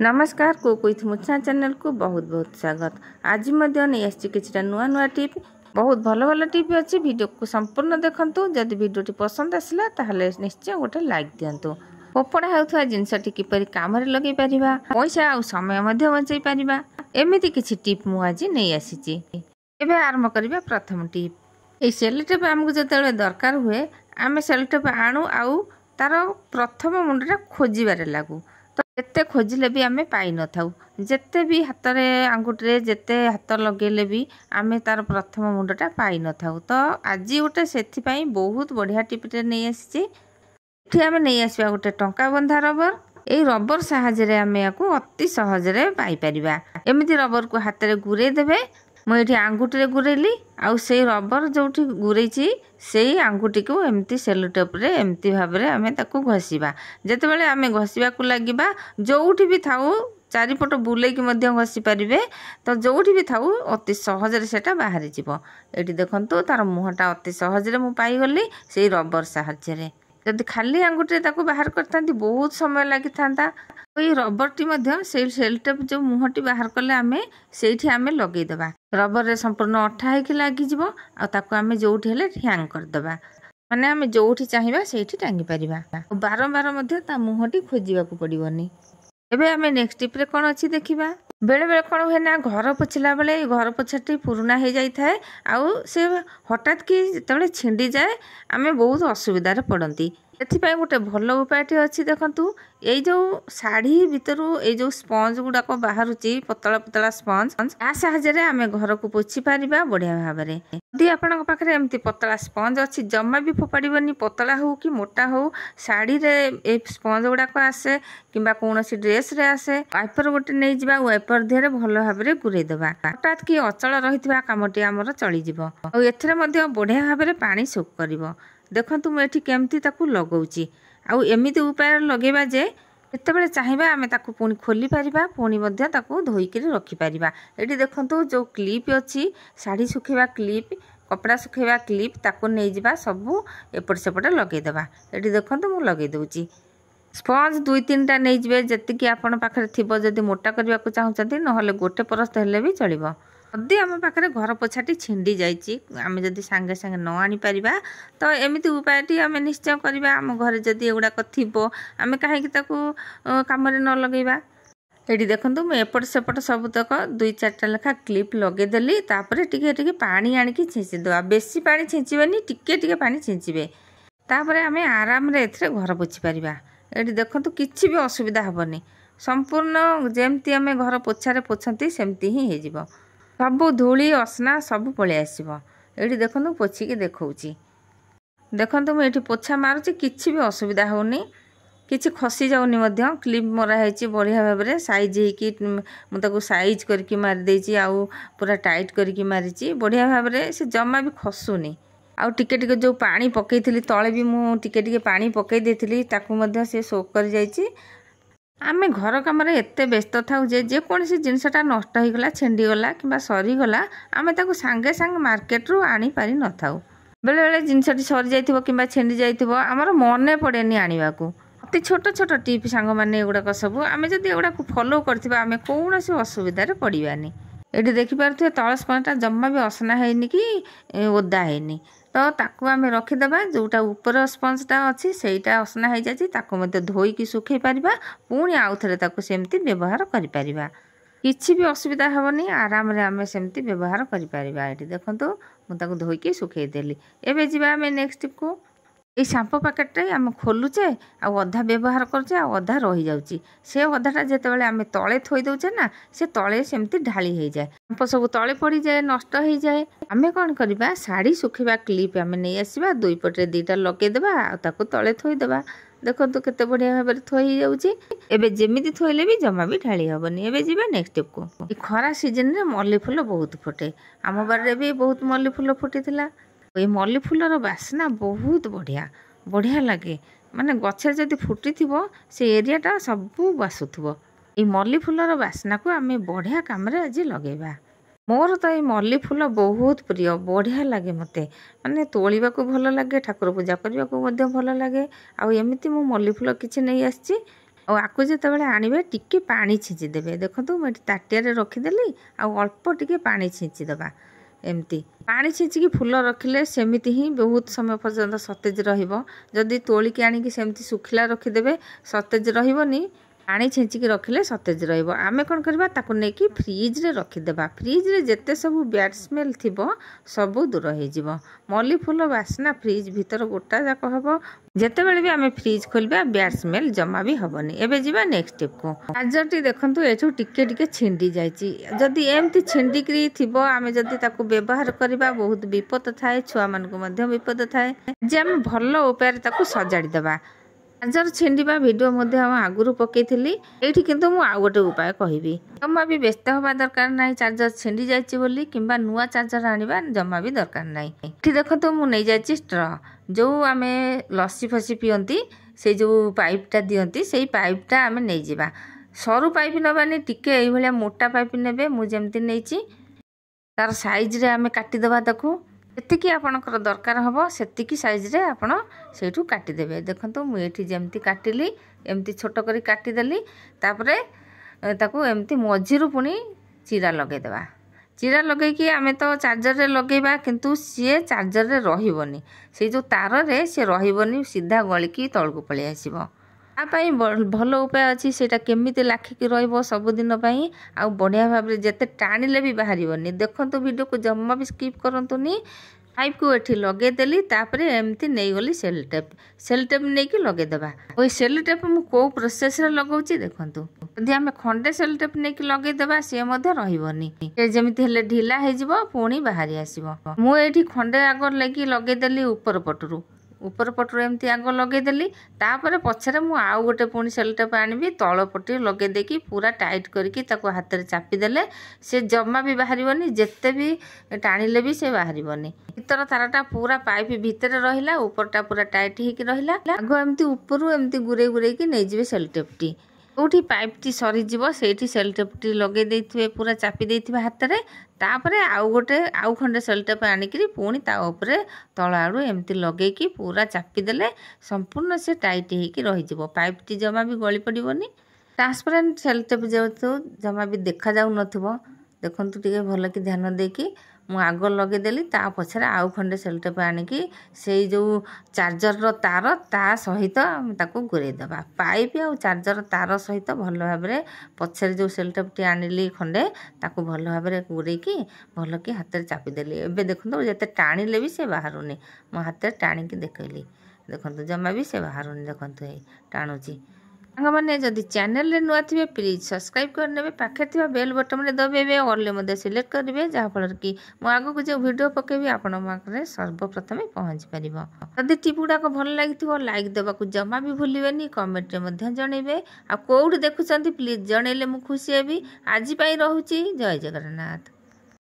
नमस्कार cook with मुछा channel को बहुत बहुत स्वागत। आज नहीं आसी कि नुआ नुआ टिप बहुत भल भल टिप अच्छी। वीडियो को संपूर्ण देखंतु। जदि वीडियोटी पसंद आसला ताहले निश्चय गोटे लाइक दिंतु। फोपड़ा होता जिनसटी किपरि काम लगे पारिबा, पैसा आ समय बचाई पारिबा, एमिति किछि टिप मु आज नहीं आसी। एबे आरंभ करिबा प्रथम टिप। ए सेलो टेप हमकु जतले दरकार हुए आमे सेलो टेप आणु आउ तार प्रथम मुंडा खोजिबारे लागू। तो जिते खोजिले भी आमे पाई न थाउ, जिते भी हाथ में आंगुठी जिते हाथ लगेले भी आमे तार प्रथम मुंडटा पाई न थाउ। तो आज गोटे से बहुत बढ़िया टिपटे नहीं आसी। आमे नहीं आसवा गोटे टंका बंधा रबर। यही रबर साहाय्य आमे याकू अति सहजरे पाई परिबा। एमिति रबर को हाथ में गुरे देबे। मुझे आंगुठी गुरेली आउ से रबर जो गुरेची से आंगुठी को एमती सेलो टेप रे एमती भाव में आमे ताकू घसीबा। जेतेबेले आमे घसीबा को लागिबा जोउठी भी थाउ चारिपट बुलेकी मध्य घसी पारिबे। तो जोउठी भी थाउ अति सहजरे सेटा बाहरी जिवो। एठी देखंतु तार मुहटा अति सहजरे मु पाई गली से रबर साहाय्य रे। जदि खाली आंगुठी ताकू बाहर करतांती बहुत समय लागि थांता। ये रबर टी मध्य से सेल टेप जो मुहटी बाहर कले आमे सेठी आमे लगेई देबा। रबर रे संपूर्ण अठा हेकी लागि जिवो आ ताकू आमे जोउठी हेले हैंग कर देबा। माने आमे जोउठी चाहिबा सेठी टांगी परिबा। बारंबार मध्य ता मुहटी खोजिबा को पड़िबोनी। एबे आमे नेक्स्ट टिप रे कोन अछि देखिबा। बेले बेले कोन होय ना घर पोछला बेले घर पोछाटी पुराना हो जाई थाए आउ से हठात कि जतबेले छिंडी जाए आमे बहुत असुविधा रे पड़ंती। एथिपाई गोटे भल उपायटी अच्छी देखंतु। ये जो शाढ़ी भितरु ये जो स्पंज गुड़ाक बाहरुची पतला पतला स्पंज आ साहाय्य आमे घर को पोछि पारिबा बढ़िया भाव में। यदि आपन पाखरे एमती पतला स्पंज अच्छी जमा भी फोपाड़ीबनी, पतला हो कि मोटा हो शाढ़ी रे ए स्पंज गुड़ाक आसे किंबा कौनसी ड्रेस रे आसे वाइपर गोटे नहीं जिबा। वाइपर देहरे भल भाव में गुरई देबा। हठात कि अचल रहितबा कामटी हमर चली जिवो। आ एथरे मध्ये बढ़िया भाव में पानी सोक करिवो। देखंतु मु एठी केमती ताकू लगौची आउ एमिति उपाय लगेबा जे जेतेबेले चाहिबा आमे ताकू पुनी खोली पारिबा, पुनी मध्ये ताकू धोईकरी रखी पारिबा। एठी देखंतु जो क्लिप अछि साड़ी सुखेबा क्लिप, कपड़ा सुखेबा क्लिप ताकू नै जिबा सबु एपट सेपट लगेई देबा। एठी देखंतु मु लगेई दउची। स्पंज 2-3टा नै जिबे जति कि आपन पाखरे थिबो। जदि मोटा करबा को चाहुचंती नहले गोटे परस्त हेले भी चलिबो। जदि आम पाखे घर पोछाटी छिंडी जाइए आम जदि सांगे सांगे न आनी पारिबा तो एमिति उपायटी आम निश्चय करबा। आम घरे जदि एगुड़ाक थिबो आमे काहेकि ताकू काम रे न लगेबा। एठी देखंतु मैं एपट सेपट सबतक 2-4टा लेखा क्लिप लगेदेली। तापरे टिके टिके पानी आनिकी छिंची देबा। बेसी पानी छिंचीबेनी, टिके टिके पानी छिंचीबे। तापरे आमे आराम रे एथरे घर पोछि पारिबा। एठी देखंतु किछि भी असुविधा हबनी। संपूर्ण जेमती आमे घर पोछारे पोछंती सेमती ही हे जिवो। सबु धूली असना सब पळे आसीबो। एठी देखंतु पोछिकी देखौची। देखंतु मैं एठी पोछा मारुची किछि भी असुविधा होनी, किछि खसी जाउनी मध्य। क्लिप मरा हेची बढ़िया भाव में साइज हेकी मु ताकू साइज करके मारि देची आउ पूरा टाइट करके मारिची बढ़िया भाव में। से जमा भी खसुनी। आउ टिके टिके जो पानी पकेइथिली तळे भी मु टिके टिके पानी पकेइ देथिली ताकू मध्य से सोक कर जाइची। आमे घर कम एते व्यस्त थाउ जे जेकोसी जिनसटा नष्ट हो गला, छिंडी गला कि सरीगला आमे ताकू सांगे सांगे मार्केट रू आनी पारि न थाउ। बेले बेले जिनसटी सरी जाइथिबो किंबा छिंडी जाइथिबो हमर मने पड़ेनी आनिबाकू। अति छोट छोट टिप सांग माने एगुड़ाक सब आमे जदि एगुड़ाक फॉलो करथिबा आमे कोनोसी असुविधा रे पड़िबानी। एठी देखि पारथि तळ स्पंजटा जम्मा भी असना हेनी कि ओदा हेनी। तो ताकू आमे रखिदेबा। जोटा ऊपर स्पंजटा अच्छी सेटा असना हो जाए ताकू मध्य धोईकी सुखई पारिबा। पुणी आउ थरे ताकू सेमती व्यवहार करि पारिबा। किछि भी असुविधा हबनी। आराम रे आमे सेमती व्यवहार करि पारिबा। एठी देखंतु मु ताकू धोईकी सुखई देली। एबे जिबा आमे नेक्स्ट को ये शैम्पू पैकेटे आम खोलुचे आधा व्यवहार करचे आधा रही जाउची। से अधाटा जेतेबेले आमे तळे थोई दउचे ना से तळे सेमती ढाली हो जाए। शैम्पू सब तळे पड़ी जाए, नष्ट हो जाए। आमे कोन करबा साड़ी सुखिबा क्लिप आमे नै आसीबा, दुई पटे 2टा लगे देबा आ ताको तळे थोई देबा। देखंतु केते बढ़िया भाबरे थोई जाउची। एबे जेमिति थोइले भी जमा भी ढाली हबनी। एबे जिबा नेक्स्ट स्टेप को। ई खरा सीजन रे मल्ली फूल बहुत फुटे। आम बारे भी बहुत मल्ली फूल फुटीथिला। ये मल्ली फूलर बास्ना बहुत बढ़िया बढ़िया लगे। माने गछे जदि फुटी थिबो से एरियाटा सबू बासुथबो। ये मल्ली फूलर बास्ना को आमे बढ़िया काम रे आज लगेबा। मोर तो ये मल्ली फूल बहुत प्रिय बढ़िया लगे मते। माने तोलिबा को भल लगे, ठाकुर पूजा करबा को मध्य भल लगे। आ एमिति मु मल्ली फूल किछि नै आछि। ଆଉ ଆକୁ ଯେତେବେଳେ ଆଣିବେ ଟିକେ ପାଣି ଛିଞ୍ଚିଦେବେ। ଦେଖନ୍ତୁ ମୁଁ ଏଠି ତାଟିଆରେ ରଖିଦେଲି ଆଉ ଅଳ୍ପ ଟିକେ ପାଣି ଛିଞ୍ଚିଦେବା। ଏମିତି ପାଣି ଛିଞ୍ଚିକି ଫୁଲ ରଖିଲେ ସେମିତି ହିଁ ବହୁତ ସମୟ ପର୍ଯ୍ୟନ୍ତ ସତେଜ ରହିବ। ଯଦି ତୋଳିକି ଆଣିକି ସେମିତି ଶୁଖିଲା ରଖିଦେବେ ସତେଜ ରହିବନି। ପାଣି ଛିଞ୍ଚିକି ରଖିଲେ ସତେଜ ରହିବ। ଆମେ କ'ଣ କରିବା, ତାକୁ ନେଇକି ଫ୍ରିଜ୍ରେ ରଖିଦେବା। ଫ୍ରିଜ୍ରେ ଯେତେ ସବୁ ବ୍ୟାଡ୍ ସ୍ମେଲ୍ ଥିବ ସବୁ ଦୂର ହେଇଯିବ। ମଲ୍ଲି ଫୁଲ ବାସ୍ନା ଫ୍ରିଜ୍ ଭିତର ଗୋଟା ଯାକ ହେବ। ଯେତେବେଳେ ବି ଆମେ ଫ୍ରିଜ୍ ଖୋଲିବା ବ୍ୟାଡ୍ ସ୍ମେଲ୍ ଜମା ବି ହେବନି। ଏବେ ଯିବା ନେକ୍ସଟ ଷ୍ଟେପ୍କୁ। ଚାର୍ଜରଟି ଦେଖନ୍ତୁ ଏଠୁ ଟିକେ ଟିକେ ଛିଣ୍ଡି ଯାଇଛି। ଯଦି ଏମିତି ଛିଣ୍ଡିକିରି ଥିବ ଆମେ ଯଦି ତାକୁ ବ୍ୟବହାର କରିବା ବହୁତ ବିପଦ ଥାଏ, ଛୁଆମାନଙ୍କୁ ମଧ୍ୟ ବିପଦ ଥାଏ। ଯେ ଆମେ ଭଲ ଉପାୟରେ ତାକୁ ସଜାଡ଼ି ଦେବା। ଚାର୍ଜର ଛିଣ୍ଡିବା ଭିଡ଼ିଓ ମଧ୍ୟ ଆମ ଆଗରୁ ପକେଇଥିଲି। ଏଇଠି କିନ୍ତୁ ମୁଁ ଆଉ ଗୋଟେ ଉପାୟ କହିବି। ଜମା ବି ବ୍ୟସ୍ତ ହେବା ଦରକାର ନାହିଁ ଚାର୍ଜର ଛିଣ୍ଡି ଯାଇଛି ବୋଲି, କିମ୍ବା ନୂଆ ଚାର୍ଜର ଆଣିବା ଜମା ବି ଦରକାର ନାହିଁ। ଏଠି ଦେଖନ୍ତୁ ମୁଁ ନେଇଯାଇଛି ଷ୍ଟ୍ର, ଯେଉଁ ଆମେ ଲସି ଫସି ପିଅନ୍ତି ସେଇ ଯେଉଁ ପାଇପ୍ଟା ଦିଅନ୍ତି ସେଇ ପାଇପ୍ଟା ଆମେ ନେଇଯିବା। ସରୁ ପାଇପ୍ ନେବାନି, ଟିକେ ଏଇଭଳିଆ ମୋଟା ପାଇପ୍ ନେବେ। ମୁଁ ଯେମିତି ନେଇଛି ତାର ସାଇଜ୍ରେ ଆମେ କାଟିଦେବା। ତାକୁ ଯେତିକି ଆପଣଙ୍କର ଦରକାର ହେବ ସେତିକି ସାଇଜ୍ରେ ଆପଣ ସେଇଠୁ କାଟିଦେବେ। ଦେଖନ୍ତୁ ମୁଁ ଏଇଠି ଯେମିତି କାଟିଲି ଏମିତି ଛୋଟ କରି କାଟିଦେଲି। ତାପରେ ତାକୁ ଏମିତି ମଝିରୁ ପୁଣି ଚିରା ଲଗାଇଦେବା। ଚିରା ଲଗାଇକି ଆମେ ତ ଚାର୍ଜରରେ ଲଗାଇବା, କିନ୍ତୁ ସିଏ ଚାର୍ଜରରେ ରହିବନି। ସେଇ ଯେଉଁ ତାରରେ ସିଏ ରହିବନି, ସିଧା ଗଳିକି ତଳକୁ ପଳେଇ ଆସିବ। ତା ପାଇଁ ଭଲ ଉପାୟ ଅଛି। ସେଇଟା କେମିତି ଲାଖିକି ରହିବ ସବୁଦିନ ପାଇଁ ଆଉ ବଢ଼ିଆ ଭାବରେ ଯେତେ ଟାଣିଲେ ବି ବାହାରିବନି। ଦେଖନ୍ତୁ ଭିଡ଼ିଓକୁ ଜମା ବି ସ୍କିପ୍ କରନ୍ତୁନି। ପାଇପ୍କୁ ଏଠି ଲଗାଇଦେଲି, ତାପରେ ଏମିତି ନେଇଗଲି ସେଲ୍ ଟେପ୍। ସେଲ୍ ଟେପ୍ ନେଇକି ଲଗାଇଦେବା। ওই ସେଲ୍ ଟେପ୍ ମୁଁ କେଉଁ ପ୍ରୋସେସ୍ରେ ଲଗାଉଛି ଦେଖନ୍ତୁ। ଯଦି ଆମେ ଖଣ୍ଡେ ସେଲ୍ ଟେପ୍ ନେଇକି ଲଗାଇଦେବା ସିଏ ମଧ୍ୟ ରହିବନି। ସେ ଯେମିତି ହେଲେ ଢିଲା ହେଇଯିବ, ପୁଣି ବାହାରି ଆସିବ। ମୁଁ ଏଇଠି ଖଣ୍ଡେ ଆଗ ନେଇକି ଲଗାଇଦେଲି ଉପର ପଟରୁ ଏମିତି ଆଗ ଲଗାଇଦେଲି। ତାପରେ ପଛରେ ମୁଁ ଆଉ ଗୋଟେ ପୁଣି ସେଲ୍ ଟେପ୍ ଆଣିବି, ତଳ ପଟେ ଲଗାଇ ଦେଇକି ପୁରା ଟାଇଟ୍ କରିକି ତାକୁ ହାତରେ ଚାପିଦେଲେ ସେ ଜମା ବି ବାହାରିବନି। ଯେତେ ବି ଟାଣିଲେ ବି ସେ ବାହାରିବନି। ଭିତର ତାରଟା ପୁରା ପାଇପ୍ ଭିତରେ ରହିଲା, ଉପରଟା ପୁରା ଟାଇଟ୍ ହେଇକି ରହିଲା। ଆଗ ଏମିତି ଉପରୁ ଏମିତି ଗୁରେଇକି ନେଇଯିବେ ସେଲ୍ ଟେପ୍ଟି। ଯେଉଁଠି ପାଇପ୍ଟି ସରିଯିବ ସେଇଠି ସେଲ୍ ଟେପ୍ଟି ଲଗାଇ ଦେଇଥିବେ, ପୁରା ଚାପି ଦେଇଥିବେ ହାତରେ। ତାପରେ ଆଉ ଖଣ୍ଡେ ସେଲ୍ ଟେପ୍ ଆଣିକିରି ପୁଣି ତା ଉପରେ ତଳ ଆଡ଼ୁ ଏମିତି ଲଗାଇକି ପୁରା ଚାପିଦେଲେ ସମ୍ପୂର୍ଣ୍ଣ ସେ ଟାଇଟ୍ ହେଇକି ରହିଯିବ। ପାଇପ୍ଟି ଜମା ବି ଗଳି ପଡ଼ିବନି। ଟ୍ରାନ୍ସପାରେଣ୍ଟ ସେଲ୍ ଟେପ୍ ଯେହେତୁ ଜମା ବି ଦେଖାଯାଉନଥିବ, ଦେଖନ୍ତୁ ଟିକେ ଭଲକି ଧ୍ୟାନ ଦେଇକି ମୁଁ ଆଗ ଲଗାଇଦେଲି। ତା ପଛରେ ଆଉ ଖଣ୍ଡେ ସେଲ୍ ଟେପ୍ ଆଣିକି ସେଇ ଯେଉଁ ଚାର୍ଜରର ତାର ତା ସହିତ ଆମେ ତାକୁ ଗୁରେଇ ଦେବା। ପାଇପ୍ ଆଉ ଚାର୍ଜର ତାର ସହିତ ଭଲ ଭାବରେ ପଛରେ ଯେଉଁ ସେଲ୍ ଟେପ୍ଟି ଆଣିଲି ଖଣ୍ଡେ ତାକୁ ଭଲ ଭାବରେ ଗୁରେଇକି ଭଲକି ହାତରେ ଚାପିଦେଲି। ଏବେ ଦେଖନ୍ତୁ ଯେତେ ଟାଣିଲେ ବି ସେ ବାହାରୁନି। ମୋ ହାତରେ ଟାଣିକି ଦେଖେଇଲି, ଦେଖନ୍ତୁ ଜମା ବି ସେ ବାହାରୁନି। ଦେଖନ୍ତୁ ଏଇ ଟାଣୁଛି। ସାଙ୍ଗମାନେ ଯଦି ଚ୍ୟାନେଲରେ ନୂଆ ଥିବେ ପ୍ଲିଜ୍ ସବସ୍କ୍ରାଇବ୍ କରିନେବେ। ପାଖରେ ଥିବା ବେଲ୍ ବଟନରେ ଦବାଇବେ, ଅଲ୍ରେ ମଧ୍ୟ ସିଲେକ୍ଟ କରିବେ, ଯାହାଫଳରେ କି ମୁଁ ଆଗକୁ ଯେଉଁ ଭିଡ଼ିଓ ପକାଇବି ଆପଣଙ୍କ ପାଖରେ ସର୍ବପ୍ରଥମେ ପହଞ୍ଚି ପାରିବ। ଯଦି ଟିପ୍ ଗୁଡ଼ାକ ଭଲ ଲାଗିଥିବ ଲାଇକ୍ ଦେବାକୁ ଜମା ବି ଭୁଲିବେନି, କମେଣ୍ଟରେ ମଧ୍ୟ ଜଣାଇବେ। ଆଉ କେଉଁଠି ଦେଖୁଛନ୍ତି ପ୍ଲିଜ୍ ଜଣାଇଲେ ମୁଁ ଖୁସି ହେବି। ଆଜି ପାଇଁ ରହୁଛି, ଜୟ ଜଗନ୍ନାଥ।